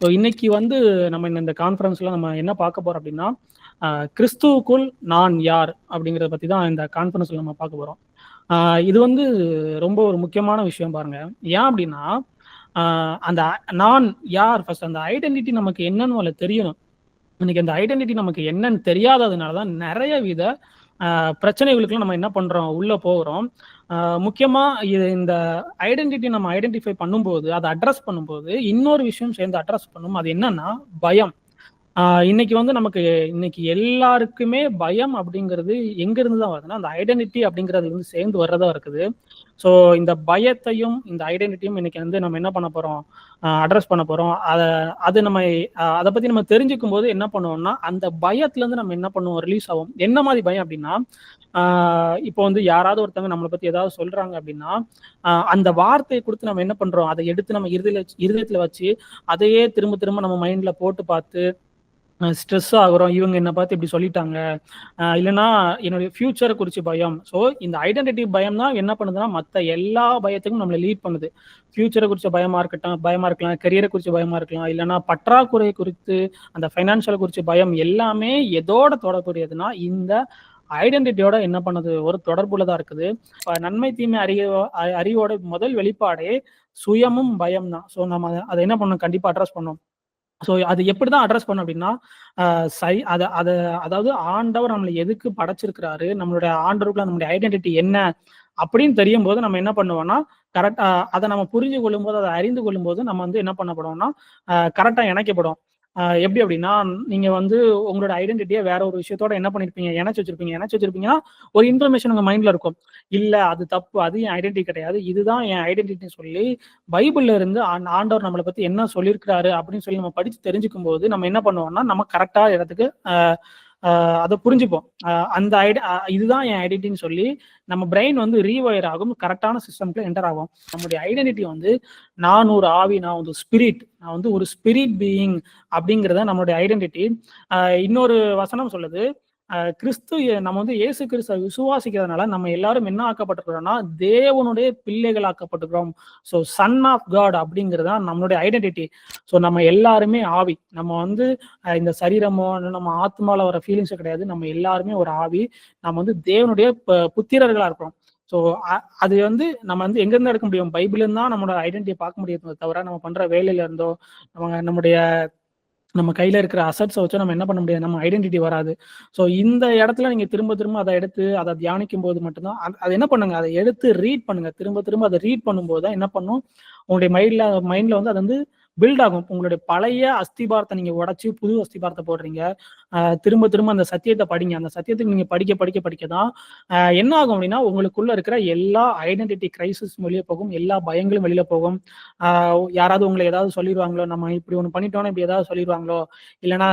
So இன்னைக்கு வந்து நம்ம இந்த கான்ஃபரன்ஸ்ல நம்ம என்ன பார்க்க போறோம் அப்படின்னா, கிறிஸ்துவுக்குள் நான் யார் அப்படிங்கிறத பத்தி தான் இந்த கான்ஃபரன்ஸ்ல நம்ம பார்க்க போறோம். இது வந்து ரொம்ப ஒரு முக்கியமான விஷயம் பாருங்க. ஏன் அப்படின்னா, அந்த நான் யார் ஃபர்ஸ்ட் அந்த ஐடென்டிட்டி நமக்கு என்னன்னு முதல்ல தெரியணும். இன்னைக்கு அந்த ஐடென்டிட்டி நமக்கு என்னன்னு தெரியாததுனால தான் நிறைய வித பிரச்சனைகளுக்குலாம் நம்ம என்ன பண்றோம் உள்ள போகிறோம். முக்கியமா இந்த ஐடென்டிட்டி நம்ம ஐடென்டிஃபை பண்ணும்போது, அதை அட்ரஸ் பண்ணும்போது இன்னொரு விஷயம் சேர்ந்து அட்ரஸ் பண்ணும். அது என்னன்னா பயம். இன்னைக்கு வந்து நமக்கு இன்னைக்கு எல்லாருக்குமே பயம் அப்படிங்கிறது எங்க இருந்து தான் வருதுன்னா, அந்த ஐடென்டிட்டி அப்படிங்கிறது வந்து சேர்ந்து வர்றதா இருக்குது. ஸோ இந்த பயத்தையும் இந்த ஐடென்டிட்டியும் இன்னைக்கு வந்து நம்ம என்ன பண்ண போறோம், அட்ரஸ் பண்ண போறோம். அது நம்ம அதை பத்தி நம்ம தெரிஞ்சுக்கும் போது என்ன பண்ணுவோம்னா, அந்த பயத்துல இருந்து நம்ம என்ன பண்ணுவோம், ரிலீஸ் ஆகும். என்ன மாதிரி பயம் அப்படின்னா, இப்போ வந்து யாராவது ஒருத்தவங்க நம்மளை பத்தி ஏதாவது சொல்றாங்க அப்படின்னா, அந்த வார்த்தையை கொடுத்து நம்ம என்ன பண்றோம், அதை எடுத்து நம்ம இருதயத்துல வச்சு அதையே திரும்ப திரும்ப நம்ம மைண்ட்ல போட்டு பார்த்து ஸ்ட்ரெஸ் ஆகுறோம். இவங்க என்ன பார்த்து இப்படி சொல்லிட்டாங்க, இல்லைன்னா என்னுடைய ஃபியூச்சரை குறித்து பயம். ஸோ இந்த ஐடென்டிட்டி பயம் தான் என்ன பண்ணுதுன்னா, மற்ற எல்லா பயத்துக்கும் நம்மளை லீட் பண்ணுது. ஃபியூச்சரை குறித்த பயமா இருக்கலாம், கெரியரை குறித்து பயமா இருக்கலாம், இல்லைன்னா பற்றாக்குறை குறித்து, அந்த ஃபைனான்சியல் குறித்த பயம் எல்லாமே எதோட தொடர்புடையதுன்னா இந்த ஐடென்டிட்டியோட என்ன பண்ணுது, ஒரு தொடர்புல தான் இருக்குது. நன்மை தீமை அறிவோட முதல் வெளிப்பாடே சுயமும் பயம் தான். ஸோ நம்ம அதை என்ன பண்ணணும், கண்டிப்பா அட்ரஸ் பண்ணணும். ஸோ அது எப்படிதான் அட்ரஸ் பண்ணும் அப்படின்னா, அதாவது ஆண்டவர் நம்மளை எதுக்கு படைச்சிருக்கிறாரு, நம்மளுடைய ஆண்டவருக்குள்ள நம்மளுடைய ஐடென்டிட்டி என்ன அப்படின்னு தெரியும் போது நம்ம என்ன பண்ணுவோம்னா, கரெக்டா அதை நம்ம புரிஞ்சு கொள்ளும் போது, அதை அறிந்து கொள்ளும் போது நம்ம வந்து என்ன பண்ணப்படுவோம்னா, கரெக்டா இணைக்கப்படும். எப்படி அப்படின்னா, நீங்க வந்து உங்களோட ஐடென்டிட்டியை வேற ஒரு விஷயத்தோட என்ன பண்ணிருப்பீங்க, இணைச்சு வச்சிருப்பீங்கன்னா ஒரு இன்ஃபர்மேஷன் உங்க மைண்ட்ல இருக்கும். இல்ல அது தப்பு, அது என் ஐடென்டிட்டி கிடையாது, இதுதான் என் ஐடென்டிட்டின்னு சொல்லி பைபிள்ல இருந்து ஆண்டவர் நம்மளை பத்தி என்ன சொல்லியிருக்கிறாரு அப்படின்னு சொல்லி நம்ம படிச்சு தெரிஞ்சுக்கும் போது நம்ம என்ன பண்ணுவோம்னா, நம்ம கரெக்டா இடத்துக்கு அதை புரிஞ்சுப்போம். அந்த இதுதான் என் ஐடென்டிட்டின்னு சொல்லி நம்ம பிரெயின் வந்து ரீவயர் ஆகும், கரெக்டான சிஸ்டம்க்கு என்டர் ஆகும். நம்மளுடைய ஐடென்டிட்டி வந்து நான் ஒரு ஆவி, நான் வந்து ஸ்பிரிட், நான் வந்து ஒரு ஸ்பிரிட் பீயிங் அப்படிங்கிறத நம்மளுடைய ஐடென்டிட்டி. இன்னொரு வசனம் சொல்லுது, கிறிஸ்து நம்ம வந்து இயேசு கிறிஸ்துவ விசுவாசிக்கிறதுனால நம்ம எல்லாரும் என்ன ஆக்கப்பட்டிருக்கிறோம்னா, தேவனுடைய பிள்ளைகள் ஆக்கப்பட்டிருக்கிறோம். ஸோ சன் ஆஃப் காட் அப்படிங்கிறது தான் நம்மளுடைய ஐடென்டிட்டி. ஸோ நம்ம எல்லாருமே ஆவி. நம்ம வந்து இந்த சரீரமோ நம்ம ஆத்மால வர ஃபீலிங்ஸோ கிடையாது. நம்ம எல்லாருமே ஒரு ஆவி. நம்ம வந்து தேவனுடைய புத்திரர்களா இருக்கிறோம். ஸோ அது வந்து நம்ம வந்து எங்கிருந்து எடுக்க முடியும், பைபிள்ல தான் நம்மளோட ஐடென்டிட்டியை பார்க்க முடியும். தவிர நம்ம பண்ற வேலையில இருந்தோ நம்ம கையில இருக்கிற அசட்ஸை வச்சு நம்ம என்ன பண்ண முடியாது, நம்ம ஐடென்டிட்டி வராது. ஸோ இந்த இடத்துல நீங்க திரும்ப திரும்ப அதை எடுத்து அதை தியானிக்கும் போது மட்டும்தான் அதை என்ன பண்ணுங்க, அதை எடுத்து ரீட் பண்ணுங்க. திரும்ப திரும்ப அதை ரீட் பண்ணும்போது தான் என்ன பண்ணும், உங்களுடைய மைண்ட்ல வந்து அது வந்து பில்ட் ஆகும். உங்களுடைய பழைய அஸ்திபாரத்தை நீங்க உடைச்சு புது அஸ்திபாரத்தை போடுறீங்க. திரும்ப திரும்ப அந்த சத்தியத்தை படிங்க. அந்த சத்தியத்துக்கு நீங்க படிக்க தான் என்ன ஆகும் அப்படின்னா, உங்களுக்குள்ள இருக்கிற எல்லா ஐடென்டிட்டி கிரைசிஸ் வெளியே போகும், எல்லா பயங்களும் வெளியில போகும். யாராவது உங்களை ஏதாவது சொல்லிடுவாங்களோ, நம்ம இப்படி ஒண்ணு பண்ணிட்டோம்னா இப்படி ஏதாவது சொல்லிடுவாங்களோ, இல்லைன்னா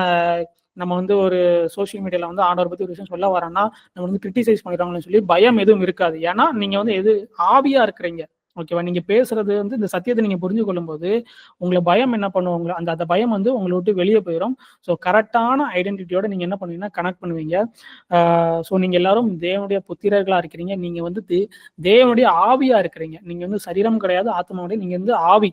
நம்ம வந்து ஒரு சோசியல் மீடியால வந்து ஆண்டவர் பத்தி ஒரு விஷயம் சொல்ல வரோம்னா நம்ம வந்து கிரிட்டிசைஸ் பண்ணிடுவாங்கன்னு சொல்லி பயம் எதுவும் இருக்காது. ஏன்னா நீங்க வந்து எது ஆவியா இருக்கிறீங்க. ஓகேவா? நீங்க பேசுறது வந்து இந்த சத்தியத்தை நீங்க புரிஞ்சு கொள்ளும் போது உங்களை பயம் என்ன பண்ணும், அந்த பயம் வந்து உங்களை விட்டு வெளியே போயிடும். ஸோ கரெக்டான ஐடென்டிட்டியோட நீங்க என்ன பண்ணுவீங்கன்னா கனெக்ட் பண்ணுவீங்க. ஸோ நீங்க எல்லாரும் தேவனுடைய புத்திரர்களா இருக்கிறீங்க. நீங்க வந்து தேவனுடைய ஆவியா இருக்கிறீங்க. நீங்க வந்து சரீரம் கிடையாது, ஆத்மா கிடையாது, நீங்க வந்து ஆவி.